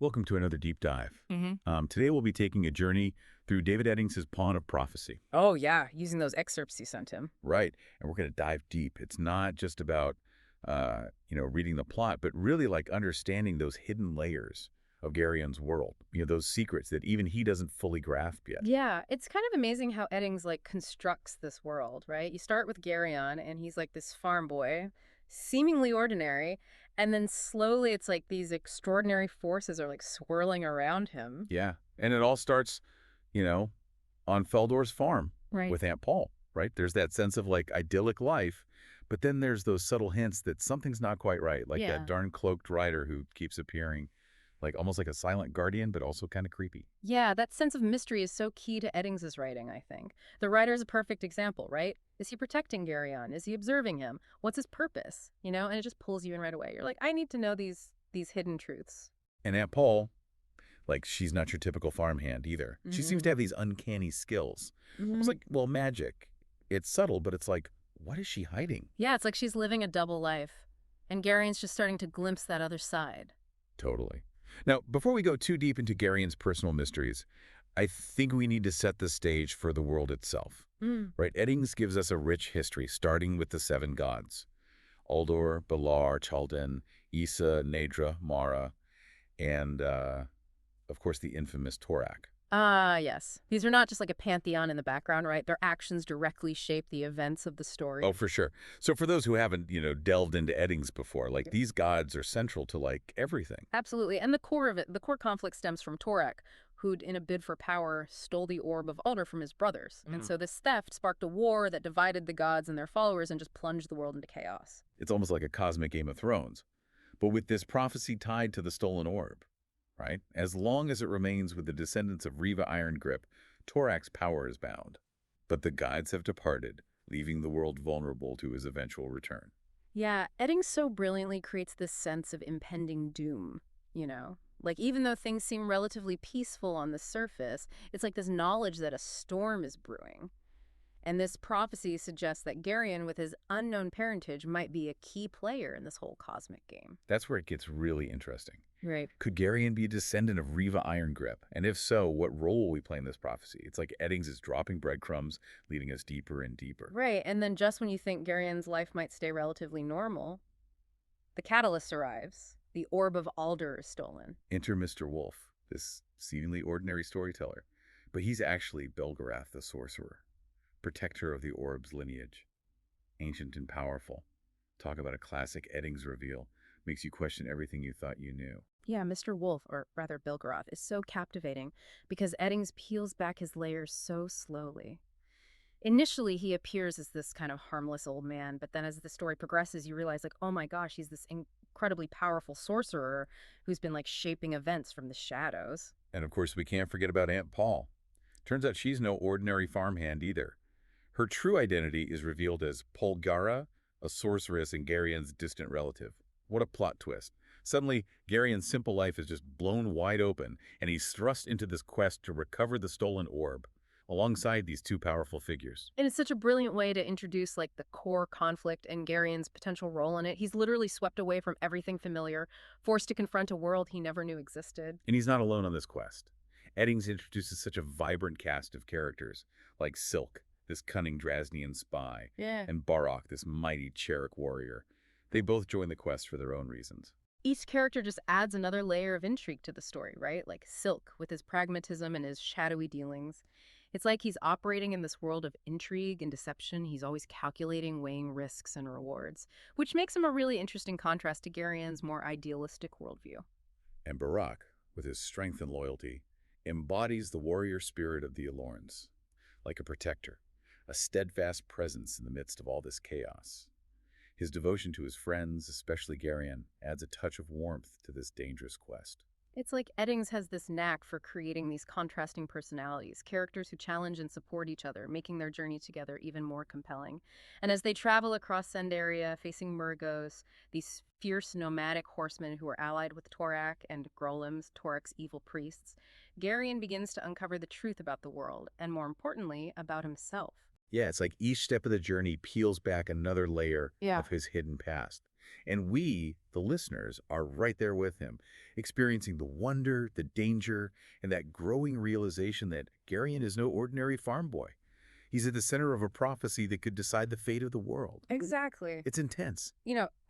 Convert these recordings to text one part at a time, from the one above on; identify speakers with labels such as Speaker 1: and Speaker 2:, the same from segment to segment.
Speaker 1: Welcome to another deep dive.
Speaker 2: hmm
Speaker 1: Today we'll be taking a journey through David Eddings' Pawn of Prophecy.
Speaker 2: Oh, yeah, using those excerpts you sent him.
Speaker 1: Right, and we're going to dive deep. It's not just about, reading the plot, but really like understanding those hidden layers of Garion's world. Those secrets that even he doesn't fully grasp yet.
Speaker 2: Yeah, it's kind of amazing how Eddings constructs this world, right? You start with Garion, and he's like this farm boy, seemingly ordinary, and then slowly it's like these extraordinary forces are like swirling around him.
Speaker 1: Yeah, and it all starts, you know, on Feldor's farm
Speaker 2: Right.
Speaker 1: with Aunt Paul, right? There's that sense of like idyllic life, but then there's those subtle hints that something's not quite right, like that
Speaker 2: Yeah.
Speaker 1: darn cloaked rider who keeps appearing, like almost like a silent guardian, but also kind of creepy.
Speaker 2: Yeah, that sense of mystery is so key to Eddings's writing, I think. The writer is a perfect example, right? Is he protecting Garion? Is he observing him? What's his purpose? And it just pulls you in right away. You're like, I need to know these hidden truths.
Speaker 1: And Aunt Paul, like she's not your typical farmhand either. She seems to
Speaker 2: hmm
Speaker 1: have these uncanny skills. Almost
Speaker 2: hmm
Speaker 1: like, well, magic. It's subtle, but it's like, what is she hiding?
Speaker 2: Yeah, it's like she's living a double life. And Garion's just starting to glimpse that other side.
Speaker 1: Totally. Now, before we go too deep into Garion's personal mysteries, I think we need to set the stage for the world itself.
Speaker 2: Mm.
Speaker 1: Right? Eddings gives us a rich history, starting with the seven gods. Uldor, Belar, Chalden, Issa, Nadra, Mara, and, of course, the infamous Torak.
Speaker 2: Ah, yes. These are not just like a pantheon in the background, right? Their actions directly shape the events of the story.
Speaker 1: Oh, for sure. So for those who haven't, delved into Eddings before, like these gods are central to like everything.
Speaker 2: Absolutely. And the core of it, the core conflict stems from Torak, who'd, in a bid for power, stole the orb of Uldor from his brothers. And so this theft sparked a war that divided the gods and their followers and just plunged the world into chaos.
Speaker 1: It's almost like a cosmic Game of Thrones. But with this prophecy tied to the stolen orb, right? As long as it remains with the descendants of Riva Irongrip, Torak's power is bound. But the gods have departed, leaving the world vulnerable to his eventual return.
Speaker 2: Yeah, Eddings so brilliantly creates this sense of impending doom, you know? Like, even though things seem relatively peaceful on the surface, it's like this knowledge that a storm is brewing. And this prophecy suggests that Garion, with his unknown parentage, might be a key player in this whole cosmic game.
Speaker 1: That's where it gets really interesting.
Speaker 2: Right.
Speaker 1: Could Garion be a descendant of Riva Irongrip? And if so, what role will we play in this prophecy? It's like Eddings is dropping breadcrumbs, leading us deeper and deeper.
Speaker 2: Right, and then just when you think Garion's life might stay relatively normal, the catalyst arrives. The Orb of Alder is stolen.
Speaker 1: Enter Mr. Wolf, this seemingly ordinary storyteller. But he's actually Belgarath the sorcerer, protector of the orb's lineage. Ancient and powerful. Talk about a classic Eddings reveal. Makes you question everything you thought you knew.
Speaker 2: Yeah, Mr. Wolf, or rather Belgarath, is so captivating because Eddings peels back his layers so slowly. Initially, he appears as this kind of harmless old man, but then as the story progresses, you realize, like, oh my gosh, he's this incredibly powerful sorcerer who's been, like, shaping events from the shadows.
Speaker 1: And of course, we can't forget about Aunt Paul. Turns out she's no ordinary farmhand either. Her true identity is revealed as Polgara, a sorceress and Garion's distant relative. What a plot twist. Suddenly, Garion's simple life is just blown wide open, and he's thrust into this quest to recover the stolen orb, alongside these two powerful figures.
Speaker 2: And it's such a brilliant way to introduce, like, the core conflict and Garion's potential role in it. He's literally swept away from everything familiar, forced to confront a world he never knew existed.
Speaker 1: And he's not alone on this quest. Eddings introduces such a vibrant cast of characters, like Silk, this cunning Drasnian spy,
Speaker 2: Yeah.
Speaker 1: and Barok, this mighty Cherik warrior. They both join the quest for their own reasons.
Speaker 2: Each character just adds another layer of intrigue to the story, right? Like Silk with his pragmatism and his shadowy dealings. It's like he's operating in this world of intrigue and deception. He's always calculating, weighing risks and rewards, which makes him a really interesting contrast to Garion's more idealistic worldview.
Speaker 1: And Barok, with his strength and loyalty, embodies the warrior spirit of the Alorns, like a protector, a steadfast presence in the midst of all this chaos. His devotion to his friends, especially Garion, adds a touch of warmth to this dangerous quest.
Speaker 2: It's like Eddings has this knack for creating these contrasting personalities, characters who challenge and support each other, making their journey together even more compelling. And as they travel across Sendaria, facing Murgos, these fierce nomadic horsemen who are allied with Torak and Grolims, Torak's evil priests, Garion begins to uncover the truth about the world, and more importantly, about himself.
Speaker 1: Yeah, it's like each step of the journey peels back another layer
Speaker 2: Yeah.
Speaker 1: of his hidden past. And we, the listeners, are right there with him, experiencing the wonder, the danger, and that growing realization that Garion is no ordinary farm boy. He's at the center of a prophecy that could decide the fate of the world.
Speaker 2: Exactly.
Speaker 1: It's intense.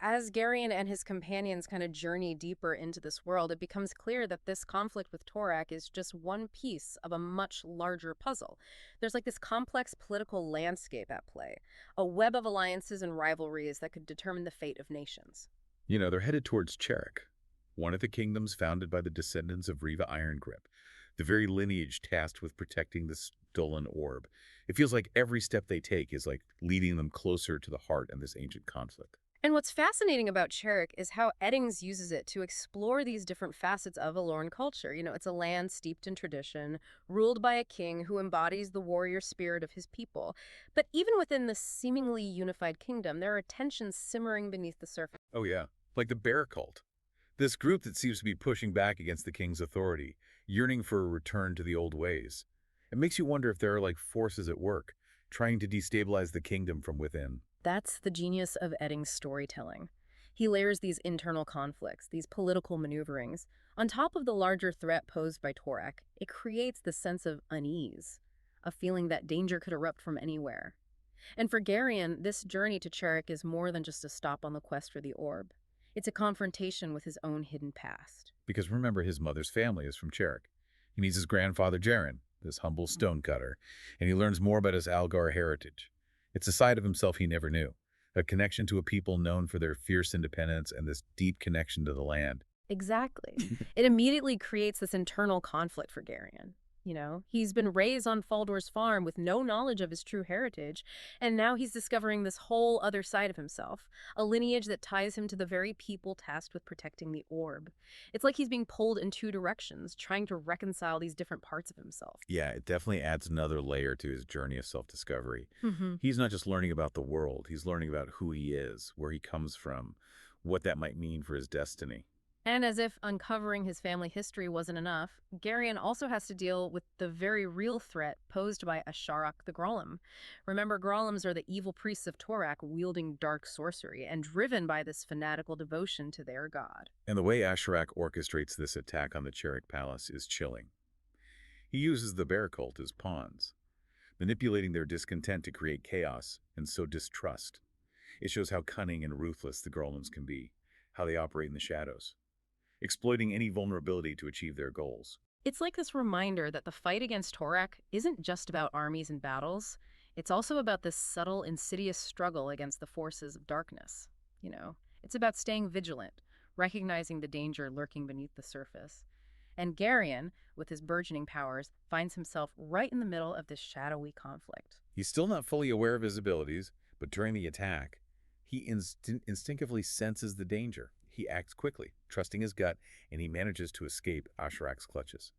Speaker 2: As Garion and his companions kind of journey deeper into this world, it becomes clear that this conflict with Torak is just one piece of a much larger puzzle. There's like this complex political landscape at play, a web of alliances and rivalries that could determine the fate of nations.
Speaker 1: They're headed towards Cherik, one of the kingdoms founded by the descendants of Riva Irongrip, the very lineage tasked with protecting the stolen orb. It feels like every step they take is like leading them closer to the heart of this ancient conflict.
Speaker 2: And what's fascinating about Cherik is how Eddings uses it to explore these different facets of Aloran culture. It's a land steeped in tradition, ruled by a king who embodies the warrior spirit of his people. But even within this seemingly unified kingdom, there are tensions simmering beneath the surface.
Speaker 1: Oh yeah, like the bear cult. This group that seems to be pushing back against the king's authority, yearning for a return to the old ways. It makes you wonder if there are like forces at work, trying to destabilize the kingdom from within.
Speaker 2: That's the genius of Eddings' storytelling. He layers these internal conflicts, these political maneuverings, on top of the larger threat posed by Torak. It creates the sense of unease, a feeling that danger could erupt from anywhere. And for Garion, this journey to Cherik is more than just a stop on the quest for the orb. It's a confrontation with his own hidden past.
Speaker 1: Because remember, his mother's family is from Cherik. He meets his grandfather Jaren, this humble stonecutter, and he learns more about his Algar heritage. It's a side of himself he never knew, a connection to a people known for their fierce independence and this deep connection to the land.
Speaker 2: Exactly. It immediately creates this internal conflict for Garion. He's been raised on Faldor's farm with no knowledge of his true heritage, and now he's discovering this whole other side of himself, a lineage that ties him to the very people tasked with protecting the orb. It's like he's being pulled in two directions, trying to reconcile these different parts of himself.
Speaker 1: Yeah, it definitely adds another layer to his journey of self-discovery.
Speaker 2: Hmm.
Speaker 1: He's not just learning about the world, he's learning about who he is, where he comes from, what that might mean for his destiny.
Speaker 2: And as if uncovering his family history wasn't enough, Garion also has to deal with the very real threat posed by Asharak the Grolem. Remember, Grolems are the evil priests of Torak wielding dark sorcery and driven by this fanatical devotion to their god.
Speaker 1: And the way Asherak orchestrates this attack on the Cherik Palace is chilling. He uses the bear cult as pawns, manipulating their discontent to create chaos and sow distrust. It shows how cunning and ruthless the Grolems can be, how they operate in the shadows, exploiting any vulnerability to achieve their goals.
Speaker 2: It's like this reminder that the fight against Torak isn't just about armies and battles. It's also about this subtle, insidious struggle against the forces of darkness. It's about staying vigilant, recognizing the danger lurking beneath the surface. And Garion, with his burgeoning powers, finds himself right in the middle of this shadowy conflict.
Speaker 1: He's still not fully aware of his abilities, but during the attack, he instinctively senses the danger. He acts quickly, trusting his gut, and he manages to escape Asherak's clutches.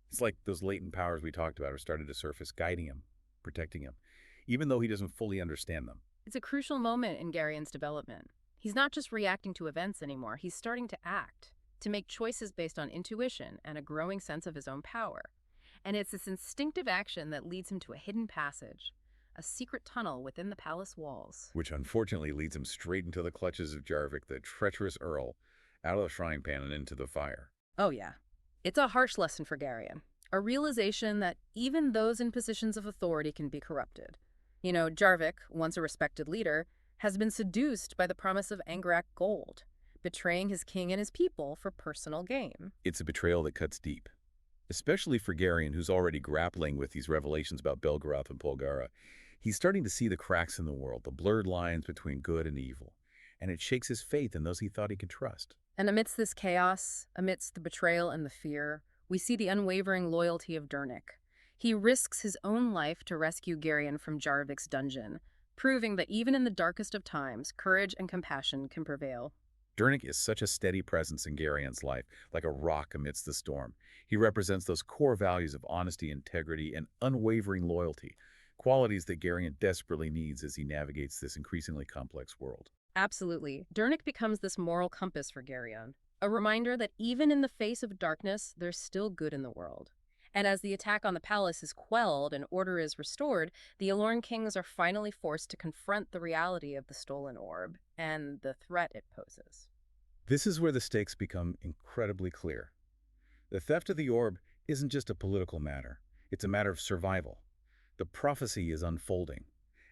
Speaker 1: It's like those latent powers we talked about are starting to surface, guiding him, protecting him, even though he doesn't fully understand them.
Speaker 2: It's a crucial moment in Garion's development. He's not just reacting to events anymore, he's starting to act, to make choices based on intuition and a growing sense of his own power. And it's this instinctive action that leads him to a hidden passage, a secret tunnel within the palace walls.
Speaker 1: Which unfortunately leads him straight into the clutches of Jarvik, the treacherous Earl, out of the frying pan and into the fire.
Speaker 2: Oh yeah. It's a harsh lesson for Garion, a realization that even those in positions of authority can be corrupted. Jarvik, once a respected leader, has been seduced by the promise of Angrak gold, betraying his king and his people for personal gain.
Speaker 1: It's a betrayal that cuts deep, especially for Garion, who's already grappling with these revelations about Belgarath and Polgara. He's starting to see the cracks in the world, the blurred lines between good and evil, and it shakes his faith in those he thought he could trust.
Speaker 2: And amidst this chaos, amidst the betrayal and the fear, we see the unwavering loyalty of Dernick. He risks his own life to rescue Garion from Jarvik's dungeon, proving that even in the darkest of times, courage and compassion can prevail.
Speaker 1: Dernick is such a steady presence in Garion's life, like a rock amidst the storm. He represents those core values of honesty, integrity, and unwavering loyalty, qualities that Garion desperately needs as he navigates this increasingly complex world.
Speaker 2: Absolutely. Dernick becomes this moral compass for Garion, a reminder that even in the face of darkness, there's still good in the world. And as the attack on the palace is quelled and order is restored, the Alorn kings are finally forced to confront the reality of the stolen orb and the threat it poses.
Speaker 1: This is where the stakes become incredibly clear. The theft of the orb isn't just a political matter. It's a matter of survival. The prophecy is unfolding,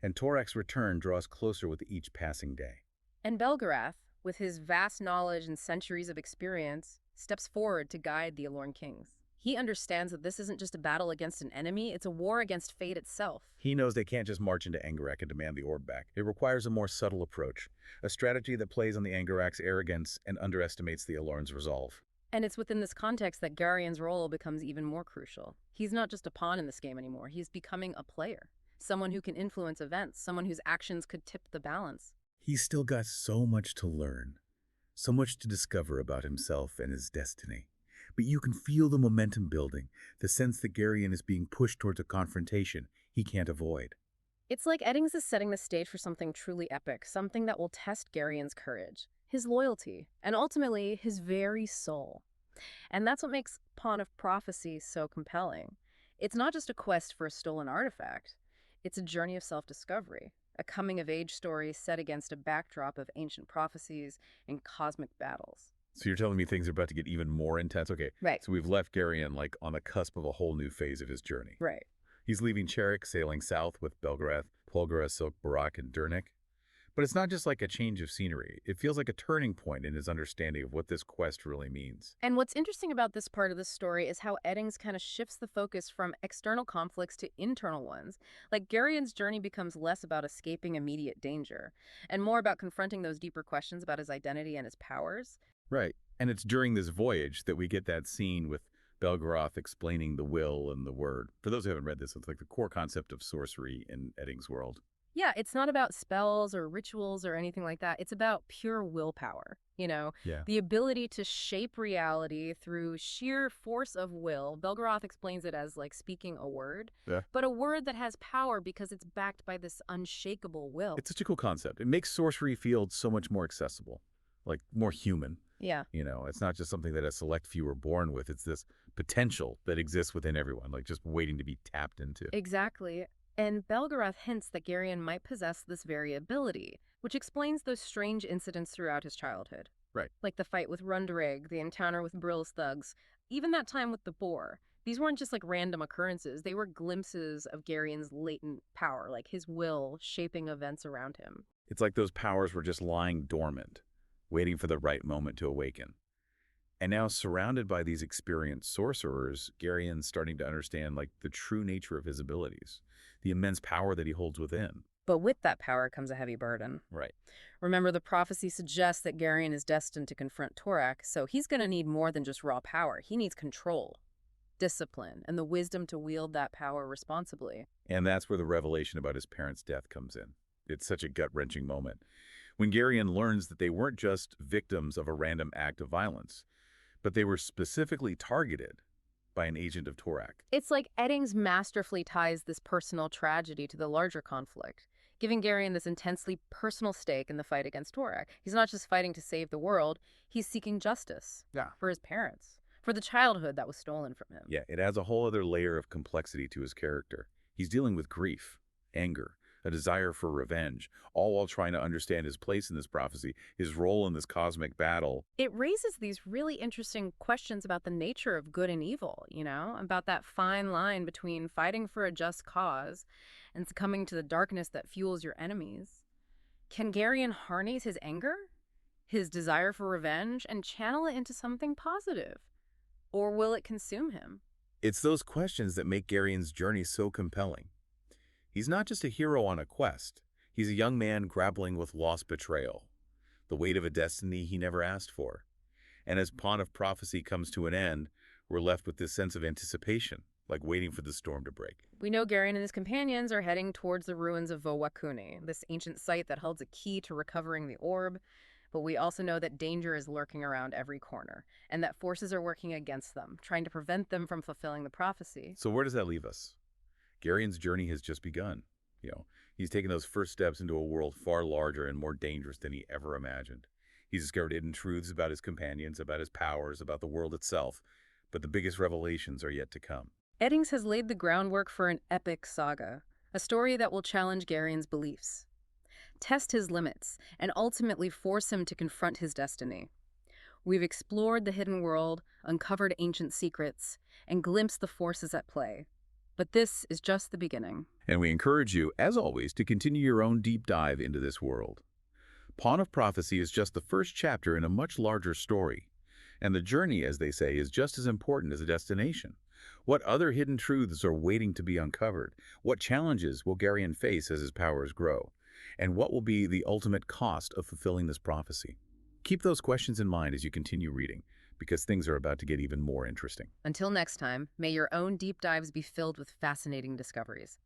Speaker 1: and Torak's return draws closer with each passing day.
Speaker 2: And Belgarath, with his vast knowledge and centuries of experience, steps forward to guide the Alorn kings. He understands that this isn't just a battle against an enemy, it's a war against fate itself.
Speaker 1: He knows they can't just march into Angarak and demand the orb back. It requires a more subtle approach, a strategy that plays on the Angarak's arrogance and underestimates the Alorn's resolve.
Speaker 2: And it's within this context that Garion's role becomes even more crucial. He's not just a pawn in this game anymore, he's becoming a player. Someone who can influence events, someone whose actions could tip the balance.
Speaker 1: He's still got so much to learn, so much to discover about himself and his destiny. But you can feel the momentum building, the sense that Garion is being pushed towards a confrontation he can't avoid.
Speaker 2: It's like Eddings is setting the stage for something truly epic, something that will test Garion's courage, his loyalty, and ultimately his very soul. And that's what makes Pawn of Prophecy so compelling. It's not just a quest for a stolen artifact. It's a journey of self-discovery, a coming-of-age story set against a backdrop of ancient prophecies and cosmic battles.
Speaker 1: So you're telling me things are about to get even more intense? Okay,
Speaker 2: Right.
Speaker 1: so we've left Garion like on the cusp of a whole new phase of his journey.
Speaker 2: Right.
Speaker 1: He's leaving Cherik, sailing south with Belgarath, Polgara, Silk, Barak, and Durnik. But it's not just like a change of scenery. It feels like a turning point in his understanding of what this quest really means.
Speaker 2: And what's interesting about this part of the story is how Eddings kind of shifts the focus from external conflicts to internal ones. Like Garion's journey becomes less about escaping immediate danger and more about confronting those deeper questions about his identity and his powers.
Speaker 1: Right. And it's during this voyage that we get that scene with Belgarath explaining the will and the word. For those who haven't read this, it's like the core concept of sorcery in Eddings' world.
Speaker 2: Yeah, it's not about spells or rituals or anything like that. It's about pure willpower,
Speaker 1: Yeah.
Speaker 2: the ability to shape reality through sheer force of will. Belgarath explains it as like speaking a word,
Speaker 1: Yeah.
Speaker 2: but a word that has power because it's backed by this unshakable will.
Speaker 1: It's such a cool concept. It makes sorcery feel so much more accessible, like more human.
Speaker 2: Yeah.
Speaker 1: It's not just something that a select few are born with. It's this potential that exists within everyone, like just waiting to be tapped into.
Speaker 2: Exactly. And Belgarath hints that Garion might possess this very ability, which explains those strange incidents throughout his childhood.
Speaker 1: Right.
Speaker 2: Like the fight with Runderig, the encounter with Brill's thugs, even that time with the boar. These weren't just like random occurrences, they were glimpses of Garion's latent power, like his will shaping events around him.
Speaker 1: It's like those powers were just lying dormant, waiting for the right moment to awaken. And now, surrounded by these experienced sorcerers, Garion's starting to understand like the true nature of his abilities, the immense power that he holds within.
Speaker 2: But with that power comes a heavy burden.
Speaker 1: Right.
Speaker 2: Remember, the prophecy suggests that Garion is destined to confront Torak, so he's going to need more than just raw power. He needs control, discipline, and the wisdom to wield that power responsibly.
Speaker 1: And that's where the revelation about his parents' death comes in. It's such a gut-wrenching moment. When Garion learns that they weren't just victims of a random act of violence, but they were specifically targeted by an agent of Torak.
Speaker 2: It's like Eddings masterfully ties this personal tragedy to the larger conflict, giving Garion this intensely personal stake in the fight against Torak. He's not just fighting to save the world, he's seeking justice for his parents, for the childhood that was stolen from him.
Speaker 1: Yeah, it adds a whole other layer of complexity to his character. He's dealing with grief, anger, a desire for revenge, all while trying to understand his place in this prophecy, his role in this cosmic battle.
Speaker 2: It raises these really interesting questions about the nature of good and evil, about that fine line between fighting for a just cause and succumbing to the darkness that fuels your enemies. Can Garion harness his anger, his desire for revenge, and channel it into something positive? Or will it consume him?
Speaker 1: It's those questions that make Garion's journey so compelling. He's not just a hero on a quest. He's a young man grappling with lost betrayal, the weight of a destiny he never asked for. And as Pawn of Prophecy comes to an end, we're left with this sense of anticipation, like waiting for the storm to break.
Speaker 2: We know Garion and his companions are heading towards the ruins of Vowakuni, this ancient site that holds a key to recovering the orb. But we also know that danger is lurking around every corner, and that forces are working against them, trying to prevent them from fulfilling the prophecy.
Speaker 1: So where does that leave us? Garion's journey has just begun. He's taken those first steps into a world far larger and more dangerous than he ever imagined. He's discovered hidden truths about his companions, about his powers, about the world itself. But the biggest revelations are yet to come.
Speaker 2: Eddings has laid the groundwork for an epic saga, a story that will challenge Garion's beliefs, test his limits, and ultimately force him to confront his destiny. We've explored the hidden world, uncovered ancient secrets, and glimpsed the forces at play. But this is just the beginning.
Speaker 1: And we encourage you, as always, to continue your own deep dive into this world. Pawn of Prophecy is just the first chapter in a much larger story. And the journey, as they say, is just as important as the destination. What other hidden truths are waiting to be uncovered? What challenges will Garion face as his powers grow? And what will be the ultimate cost of fulfilling this prophecy? Keep those questions in mind as you continue reading, because things are about to get even more interesting.
Speaker 2: Until next time, may your own deep dives be filled with fascinating discoveries.